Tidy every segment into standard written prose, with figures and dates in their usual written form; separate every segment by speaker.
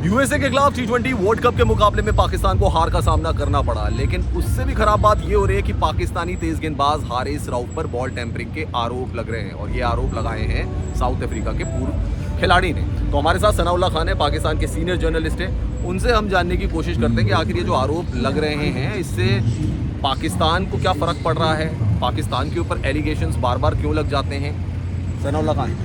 Speaker 1: USA के खिलाफ T20 world cup के मुकाबले में पाकिस्तान को हार का सामना करना पड़ा, लेकिन उससे भी खराब बात ये हो रही है कि पाकिस्तानी तेज गेंदबाज हारिस रऊफ पर बॉल टेम्परिंग के आरोप लग रहे हैं और ये आरोप लगाए हैं साउथ अफ्रीका के पूर्व खिलाड़ी ने। तो हमारे साथ सनाउल्लाह खान है, पाकिस्तान के सीनियर जर्नलिस्ट हैं। उनसे हम जानने की कोशिश करते हैं कि आखिर ये जो आरोप लग रहे हैं इससे पाकिस्तान को क्या फ़र्क पड़ रहा है, पाकिस्तान के ऊपर एलिगेशंस बार बार क्यों लग जाते हैं। सनाउल्लाह खान,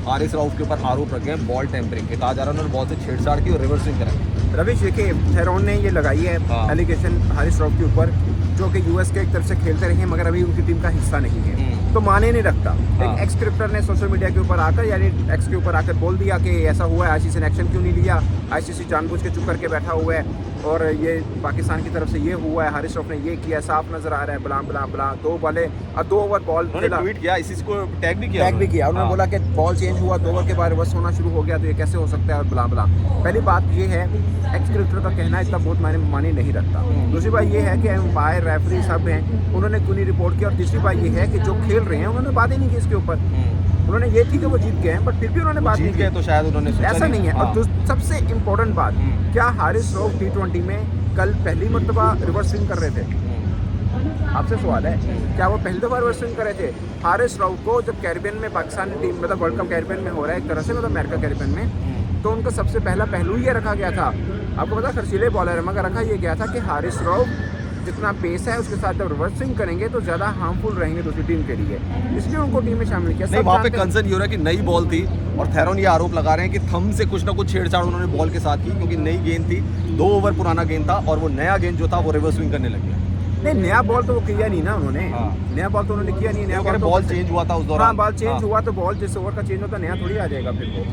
Speaker 1: हारिस रऊफ के ऊपर आरोप रखे हैं बॉल टेम्परिंग के, कहा जा रहा है उन्होंने बॉल से छेड़छाड़ की और रिवर्स स्विंग कराई।
Speaker 2: रविश, देखिए थेरोन ने ये लगाई है एलिगेशन हारिस रऊफ के ऊपर, जो कि यूएस के एक तरफ से खेलते रहे हैं मगर अभी उनकी टीम का हिस्सा नहीं है, तो माने नहीं रखता। एक एक्स क्रिकेटर ने सोशल मीडिया के ऊपर आकर, यानी एक्स के ऊपर आकर बोल दिया कि ऐसा हुआ है, आईसीसी ने एक्शन क्यों नहीं लिया, आईसीसी जानबूझ के चुप करके बैठा हुआ है और ये पाकिस्तान की तरफ से ये हुआ है, हारिस रऊफ ने ये किया, साफ नजर आ रहा है, बला बला बला। 2 बॉले और 2 ओवर बॉल
Speaker 1: ट्वीट किया, इसी को टैग भी किया
Speaker 2: उन्होंने बोला कि बॉल चेंज हुआ, 2 ओवर के बाद रिवर्स होना शुरू हो गया, तो ये कैसे हो सकता है और बला बला। पहली बात ये है, एक्स क्रिकेटर का कहना इतना बहुत मानी नहीं रखता। दूसरी बात ये है कि एम्पायर, रेफरी सब हैं, उन्होंने क्यों नहीं रिपोर्ट किया। और तीसरी बात ये है कि जो खेल रहे हैं उन्होंने बात ही नहीं की इसके ऊपर। उन्होंने ये थी कि वो जीत गए हैं, बट फिर भी उन्होंने बात नहीं की,
Speaker 1: तो शायद उन्होंने
Speaker 2: ऐसा नहीं है। और सबसे इम्पोर्टेंट बात, क्या हारिस रऊफ T20 में कल पहली मरतबा रिवर्स स्विंग कर रहे थे? आपसे सवाल है, क्या वो पहली दफा रिवर्स स्विंग कर रहे थे? हारिस रऊफ को जब कैरिबियन में पाकिस्तानी टीम, मतलब वर्ल्ड कप कैरिबियन में हो रहा है एक तरह से, मतलब अमेरिका कैरिबियन में, तो उनका सबसे पहला पहलू ये रखा गया था, आपको पता खर्चीले बॉलर है, मगर रखा ये गया था कि हारिस रऊफ जितना पेस है उसके साथ जब रिवर्स स्विंग करेंगे तो ज़्यादा हार्मफुल रहेंगे दूसरी टीम के लिए, इसलिए उनको टीम में शामिल किया।
Speaker 1: नहीं, वहाँ पे कंसर्न ये हो रहा है कि नई बॉल थी और थेरोन ये आरोप लगा रहे हैं कि थंब से कुछ ना कुछ छेड़छाड़ उन्होंने बॉल के साथ की, क्योंकि नई गेंद थी, 2 ओवर पुराना गेंद था और वो नया गेंद जो था वो रिवर्स स्विंग करने लग गया।
Speaker 2: नहीं, नया बॉल तो वो किया नहीं ना उन्होंने, नया बॉल तो उन्होंने किया नहीं। नया
Speaker 1: बॉल चेंज हुआ था उस दौरान।
Speaker 2: हाँ, बॉल चेंज हुआ तो बॉल जिस ओवर का चेंज होता नया थोड़ी आ जाएगा फिर वो।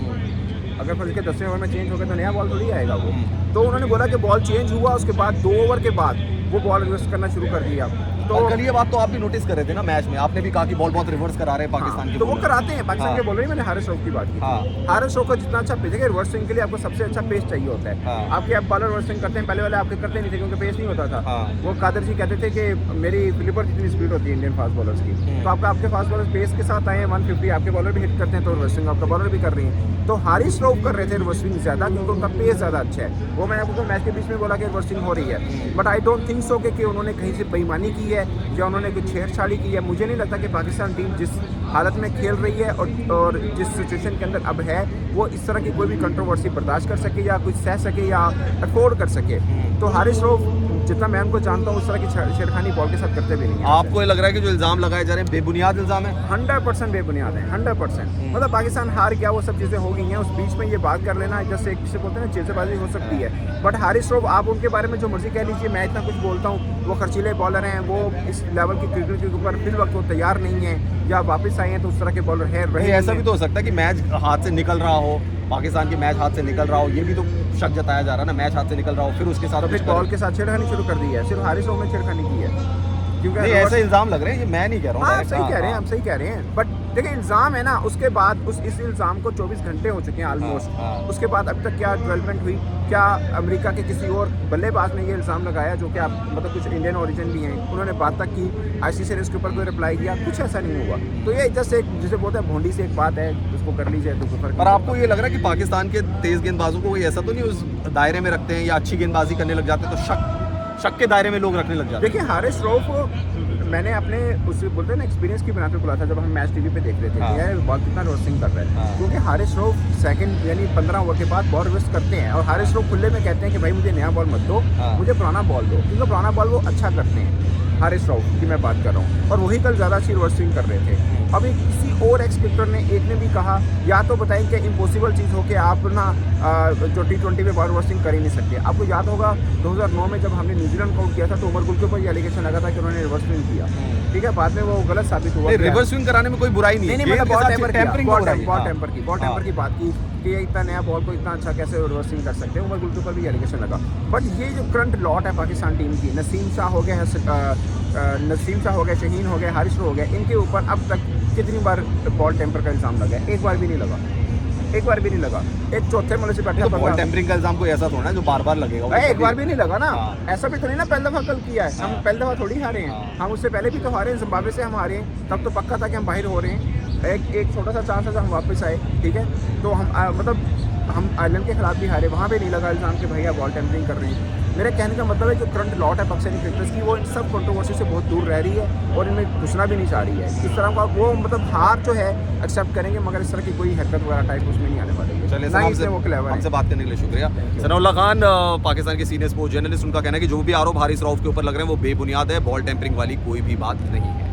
Speaker 2: अगर फिर उसके 10वें ओवर में चेंज हो गया तो नया बॉल थोड़ी आएगा वो। तो उन्होंने बोला कि बॉल चेंज हुआ, उसके बाद 2 ओवर के बाद वो बॉल रिवर्स करना शुरू कर दिया।
Speaker 1: तो कल ये बात तो आप भी नोटिस कर रहे थे ना मैच में, आपने भी कहा कि बॉल बहुत रिवर्स करा रहे हैं पाकिस्तान के।
Speaker 2: तो वो कराते हैं पाकिस्तान के बॉलर ही। मैंने हारिस रऊफ की बात की। हारिस रऊफ को जितना अच्छा पेस है, रिवर्स स्विंग के लिए आपको सबसे अच्छा पेस चाहिए होता है। आपके आप बॉलर रिवर्स स्विंग करते हैं, पहले वाले आपके करते नहीं थे क्योंकि पेस नहीं होता था। वो कादर जी कहते थे कि मेरी फ्लिपर जितनी स्पीड होती है इंडियन फास्ट बॉलर्स की, तो आपके फास्ट बॉलर पेस के साथ आए हैं 150, आपके बॉलर भी हिट करते हैं तो रिवर्स स्विंग आपका बॉलर भी कर रही है। तो हारिस रऊफ कर रहे थे रिवर्स स्विंग ज़्यादा क्योंकि उनका पेस ज़्यादा अच्छा है। वो मैंने आपको मैच के बीच में बोला कि रिवर्स स्विंग हो रही है, but I don't think so कि उन्होंने कहीं से बेईमानी की है या उन्होंने कुछ छेड़छाड़ी की है। मुझे नहीं लगता कि पाकिस्तान टीम जिस हालत में खेल रही है और जिस सिचुएशन के अंदर अब है, वो इस तरह की कोई भी कंट्रोवर्सी बर्दाश्त कर सके या कुछ सह सके या अफोर्ड कर सके। तो हारिस रऊफ जितना मैं उनको जानता हूँ उस तरह की छेड़खानी बॉल के साथ करते भी नहीं है।
Speaker 1: आपको ये लग रहा है कि जो इल्ज़ाम लगाए जा रहे हैं बेबुनियाद इल्ज़ाम है?
Speaker 2: 100% बेबुनियाद है, 100%। मतलब पाकिस्तान हार गया, वो सब चीज़ें हो गई हैं, उस बीच में ये बात कर लेना जैसे एक से बोलते हैं ना चेचेबाजी हो सकती है। बट हारिस रऊफ, आप उनके बारे में जो मर्जी कह लीजिए, मैं इतना कुछ बोलता हूँ, वो खर्चीले बॉलर हैं, वो इस लेवल की क्रिकेट के ऊपर फिल वक्त वो तैयार नहीं है या वापस आए हैं तो उस तरह के बॉलर है रहे।
Speaker 1: ऐसा भी तो हो सकता है कि मैच हाथ से निकल रहा हो, पाकिस्तान के मैच हाथ से निकल रहा हो, ये भी तो शक जताया जा रहा है ना, मैच हाथ से निकल रहा हो फिर उसके साथ
Speaker 2: फिर बॉल के साथ छेड़खानी शुरू कर दी है। सिर्फ हारिस रऊफ ने छेड़खानी की है क्योंकि
Speaker 1: ऐसे इल्ज़ाम लग रहे हैं, ये मैं नहीं कह रहा हूँ।
Speaker 2: आप सही कह रहे हैं, आप सही कह रहे हैं, बट देखिए इल्ज़ाम है ना, उसके बाद इस इल्ज़ाम को 24 घंटे हो चुके हैं ऑलमोस्ट। उसके बाद अब तक क्या डेवलपमेंट हुई? क्या अमेरिका के किसी और बल्लेबाज ने ये इल्ज़ाम लगाया जो कि आप मतलब कुछ इंडियन ओरिजिन भी हैं, उन्होंने बात तक की, आईसीसी ने इसके ऊपर कोई रिप्लाई किया? कुछ ऐसा नहीं हुआ। तो ये जस्ट एक जिसे बोलते हैं भोंडी से एक बात है, उसको कर लीजिए तो फर्क।
Speaker 1: पर आपको ये लग रहा है कि पाकिस्तान के तेज़ गेंदबाजों को कोई ऐसा तो नहीं उस दायरे में रखते हैं या अच्छी गेंदबाजी करने लग जाते हैं तो शक के दायरे में लोग रखने लग जाते हैं?
Speaker 2: देखिए हारिस रऊफ, मैंने अपने उस बोलते हैं ना एक्सपीरियंस की बना पर बोला था जब हम मैच टीवी पे देख रहे थे कि यार बॉल कितना रिवर्सिंग कर रहा है, क्योंकि हारिस रऊफ सेकंड यानी 15 ओवर के बाद बॉल रिवर्स करते हैं और हारिस रऊफ खुले में कहते हैं कि भाई मुझे नया बॉल मत दो, मुझे पुराना बॉल दो, क्योंकि पुराना बॉल वो अच्छा करते हैं। हारिस रऊफ की मैं बात कर रहा हूँ, और वही कल ज़्यादा अच्छी रिवर्स स्विंग कर रहे थे। अभी किसी और एक्स क्रिकेटर ने एक ने भी कहा, या तो बताएं कि इम्पॉसिबल चीज़ हो कि आप ना जो T20 में बॉल रिवर्स स्विंग कर ही नहीं सकते। आपको याद होगा 2009 में जब हमने न्यूजीलैंड को किया था तो उमर गुल के ऊपर ये एलिगेशन लगा था कि उन्होंने रिवर्स स्विंग किया, ठीक है, बाद में वो गलत साबित हुआ।
Speaker 1: रिवर्स स्विंग कराने में कोई बुराई नहीं है,
Speaker 2: मतलब बॉल टेम्पर की
Speaker 1: हाँ।
Speaker 2: बात की कि इतना नया बॉल को इतना अच्छा कैसे रिवर्स स्विंग कर सकते हैं, उमर गुल के ऊपर भी एलिगेशन लगा। बट ये जो करंट लॉट है पाकिस्तान टीम की, नसीम शाह हो गया, शहीन हो गया, हारिस रऊफ हो गया, इनके ऊपर अब तक कितनी बार बॉल टेम्पर का इल्ज़ाम लगा है? एक बार भी नहीं लगा, एक बार भी नहीं लगा। एक चौथे मल्ले से बैठा
Speaker 1: बॉल टेम्परिंग का इल्ज़ाम कोई ऐसा थोड़ा है जो बार बार लगेगा।
Speaker 2: एक बार भी नहीं लगा ना, ऐसा भी तो नहीं ना पहली दफ़ा कल किया है। हम पहली दफ़ा थोड़ी हारे हैं, हम उससे पहले भी तो हारे हैं, जिम्बाब्वे से हम हारे हैं, तब तो पक्का था कि हम बाहर हो रहे हैं। एक छोटा सा चांस है, जब हम वापस आए, ठीक है, तो हम आयरलैंड के खिलाफ भी हारे, वहाँ पे नहीं लगा इल्ज़ाम कि भैया बॉल टेम्परिंग कर रही है। मेरे कहने का मतलब है जो करंट लॉट है पाकिस्तानी क्रिकेटर्स की, वो इन सब कंट्रोवर्सी से बहुत दूर रह रही है और इनमें घुसना भी नहीं चाह रही है। इस तरह का वो मतलब हार जो है एक्सेप्ट करेंगे, मगर इस तरह की कोई हरकत वगैरह टाइप उसमें नहीं आने वाली है।
Speaker 1: चलिए
Speaker 2: ना
Speaker 1: सर,
Speaker 2: ही इसमें वो क्लेवर है।
Speaker 1: हमसे बात करने के लिए शुक्रिया। सनाउल्लाह खान पाकिस्तान के सीनियर स्पोर्ट्स जर्नलिस्ट, उनका कहना है कि जो भी आरोप हारिस रऊफ के ऊपर लग रहे हैं वो बेबुनियाद है, बॉल टेम्परिंग वाली कोई भी बात नहीं है।